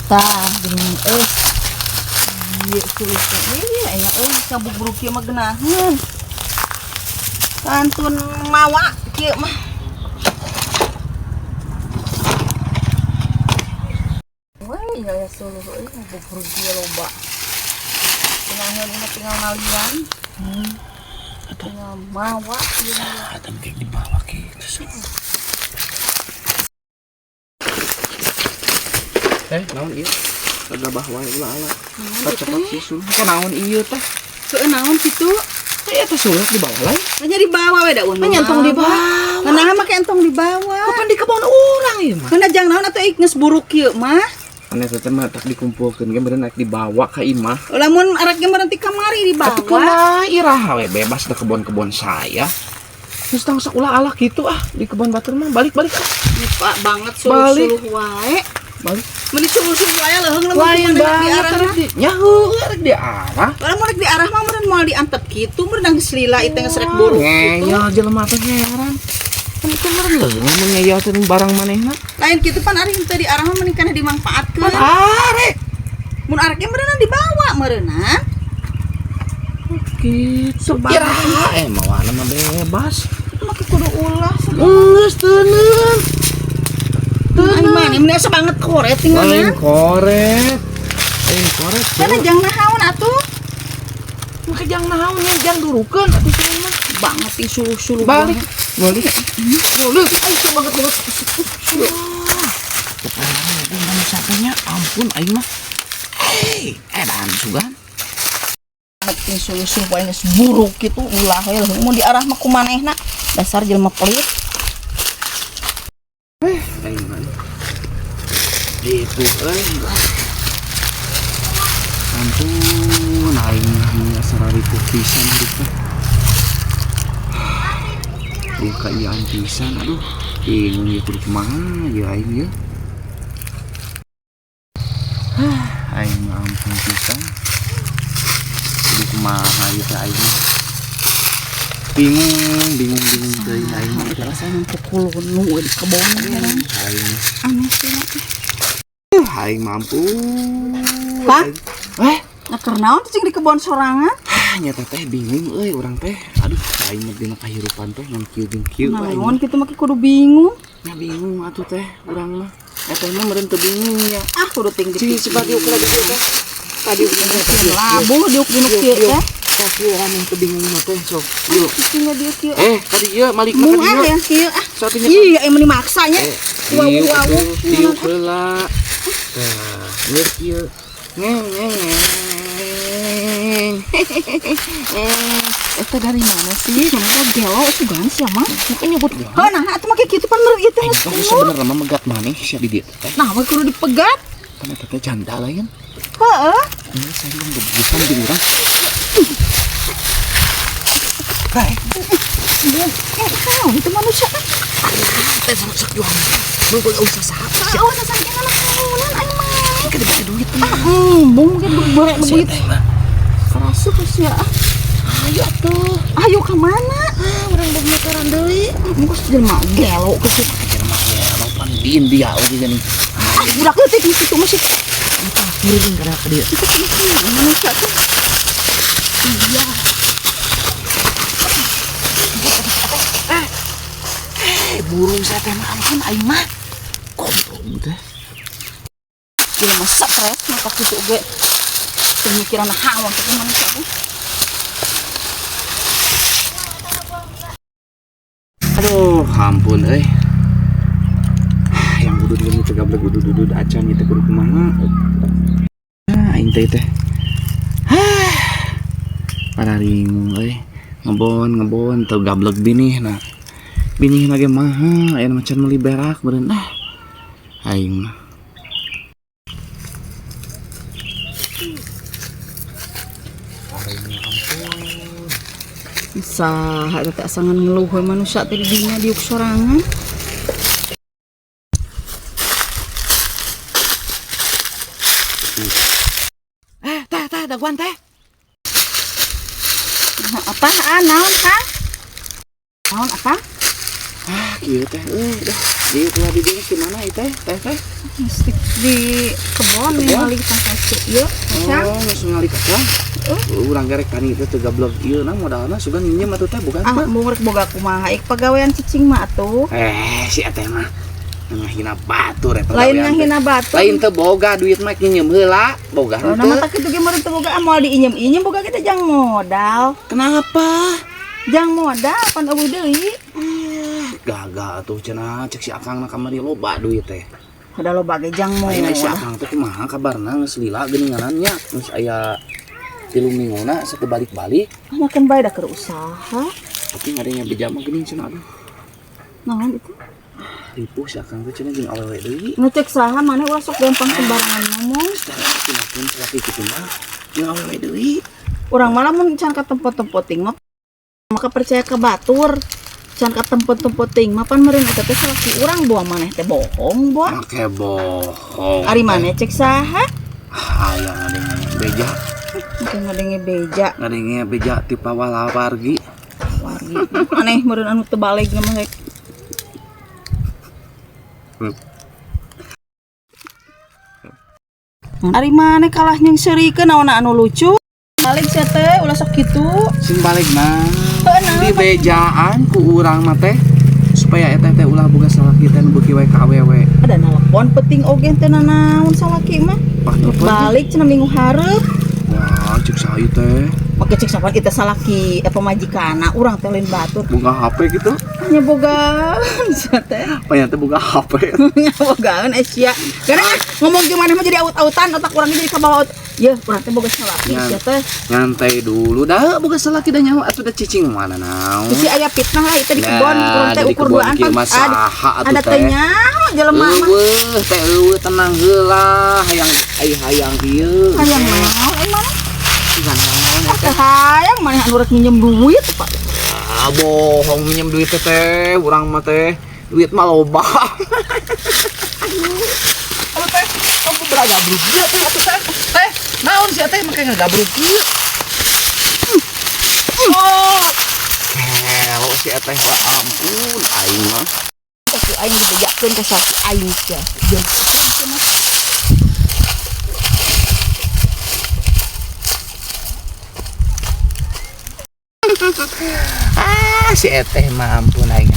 Tah, gini iya sulit iya cabuk buruk kieu mah geunaheun. Kantun mawa kieu mah. Wah, ya suluh euy cabuk buruk kieu loba. Geunaheun ini tinggal nalian. Tinggal mawa ieu mah. Ada kayak di bawah gitu. Naon ieu? Kagak bahwa ulah-ulah. Cepat susul. Naon ieu teh? Heueuh naon kitu? Teh eta sulut di bawah lain. Hanya di bawah we da un. Nyantong di bawah. Nah mah entong di bawah. Kapan di kebon urang ieu mah? Kana jang naon atuh geus buruk kieu mah. Ane teh mah tak dikumpulkeun ge meureun naik dibawa ka imah. Lamun arek ge meureun ti kamari di bawah. Atuh kana iraha we bebas da kebon-kebon saya. Terus tang saulah-alah gitu di kebon batur mah balik-balik. Lupa banget suluh-suluh wae. Balik. Meni suluh-suluh wae leuheung lamun di arah mah. Nyaho rek di arah. Orang mau rek di arah mah meureun moal diantep kitu meureun geus lila ieu geus rek buruk kitu. Ya jelema teh heran. Kan itu meureun leuweung mun ngayakeun barang manehna. Lain kitu pan ari henteu di arah mah mending kana dimanfaatkeun. Arek. Mun arek ge meureun dibawa meureunan. Gitu. Kiraha mawana mah bebas. Itu mah kudu ulah. Geus teuneung. Ai mane mending asa banget koret tinggalna. Lain koret. Lain koret. Kana jang nahaun atuh. Maka jang nahaun nya jang durukeun atuh cenah mah. Banget sih suluh-suluh. Balik. Balik. Balik. Ai banget banget. Pokoknya mana satenya ampun aing mah. Edan sugan. Ting suluh-suluh wae geus buruk kitu ulah we mau di arah mah kumanehna. Dasar jelema pelit. Aing mah. Itu ampun aing mah sararipuh pisan gitu. Buka ieu pisan aduh. Bingung ya kudu kumaha ya aing ya. Aing mah ampun pisan. Kudu kumaha ieu teh aing. Bingung deui aing mah Rasanya pukul nu di kebon aing. aneh sih Aing mampu. Pak? Nah kernaon tuh di kebon sorangan? Nyata teh bingung euy urang teh. Aduh, aing mah dina kahirupan teh ngan kieu jeung kieu aing. Naon kitu mah kudu bingung. Nya bingung atuh teh urang mah. Eta mah meureun teu bingung nya. Kudu tinggi. Si badiuk lagi teh. Badiuk labuh diuk dinu kieu teh. Sok ieu anu teu bingung mah teh sok. Yuk. Kieu dia kieu. Tadi ieu malik Mun ka dieu. ya kieu Satunya. Iya, emang dimaksanya. Wow. Tiup heula. Tah, geus kieu. Eta dari mana sih? Namanya gelo itu kan siapa? Mungkin nyebut. Nah, atuh mah kitu pan meureun ieu teh. Itu sebenarnya mah megat maneh sia di dieu teh. Nah, we kudu dipegat. Kan eta teh janda lain. Heeh. Ini saya yang bebusan di urang. Baik. Itu manusia kan? Teh sok jual. Lu boleh usah sahab. Si Awan saking anak kamunan aing mah. Kita dibagi duit mah. Mungkin berbarek duit. Kerasa sia. Ayo atuh. Ayo ke mana? Urang boga motoran deui. Mungkus jelema gelo ke situ. Jelema gelo pan di India oge geuning. Budak leutik di situ masih. Kirim kana ka dieu. Manusia tuh. Iya. Burung saya teh mah ampun aing mah. Goblok teh. Jelema stres maka kitu ge. Pemikiran hawa ke manusia tuh. Aduh, ampun euy. Yang kudu dieu teh gablek kudu acan ieu teh kudu kumaha. Aing teh. Pararing euy. Ngebon teu gablek binihna. Binihna ge maha, aya macan meuli berak meureun aing mah. Saha eta teh asangan ngeluh we manusia teh di dinya diuk sorangan. Teh daguan teh. Apa? Naon, Kang? Naon apa? Kieu teh dah. Dieu telah di dieu di mana teh? Teh. Mesti di kebon nih kali kita kasih yuk kacang. Oh, geus ngali kacang. Urang gerek tani teh teu gablog ieu na modalna sugan nginjem atuh teh bukan teh. Mau rek boga kumaha ik pagawean cicing mah atuh. Si teh mah ngahina batur eta. Lain ngahina batur. Lain teu boga duit mah nginjem heula, boga henteu. Nama tak kitu ge meureun teu boga moal diinjem-injem boga kita jang modal. Kenapa? Jang modal pan eueuh deui. Gagal atuh cenah cek si akangna kamari loba duit teh. Ada loba ge jang modal. Ayeuna si akang teh kumaha kabarna geus lila geuninganannya geus aya 3 mingguna sakebalik-balik. Makan bae da keur usaha. Tapi ngadenya beja mah geuning cenah aduh. Naon itu? Ripuh si akang teh cenah jeung awewe deui. Ngecek saha maneh ulah sok gampang sembarangan ngomong. Pun laki kitu mah jeung awewe deui. Urang malah mun can ka tempat-tempat ting mah maka percaya ke batur. Can ka tempat-tempat ting mah pan meureun eta teh salaki urang buah maneh teh bohong buah. Make bohong. Ari maneh cek saha? Aya ngadenge beja. Mungkin ngadenge beja. Ngadenge beja ti pawala wargi. Wargi. Maneh meureun anu teu baleg mah rek. Ari maneh kalah jeung seurikeun naonna anu lucu. Baleg sia teh ulah sok kitu. Sing balegna di bejaan ku urang mah teh supaya eta teh ulah boga salaki teh nu beuki wae ka awewe. Ada nelpon penting oge teh nanaon salaki mah. Balik cenah minggu hareup. Wah, cek saha ieu teh. Make cek sapan kita salaki pemajikana urang teh lain batur. Boga HP gitu. Nya bogaan sia teh. Panya teh boga HP. Nya bogaan sia. Karena ngomong gimana mah jadi aut-autan otak urang jadi kabawa. Ya, urang teh boga salaki sia teh. Nyantai dulu dah boga salaki da nyawa atuh da cicing mana naon. Bisi aya fitnah lah itu di kebon urang teh ukur duaan ada teh nyaho jelema mah. Eueuh teh eueuh tenang heula hayang ieu. Hayang naon emang? Teh Hayang maneh anu rek nginjem duit Pak. Bohong minjem duit teh urang mah teh duit mah loba. Halo teh, kamu belaga gabruk ieu teh atuh teh. Teh, naon sia teh make ngagabruk ieu? Oh, Kelo si teh ya ampun aing mah. Tapi aing dibejakeun ka salaki aing sia. Jeung Si eteh mah ampun aing.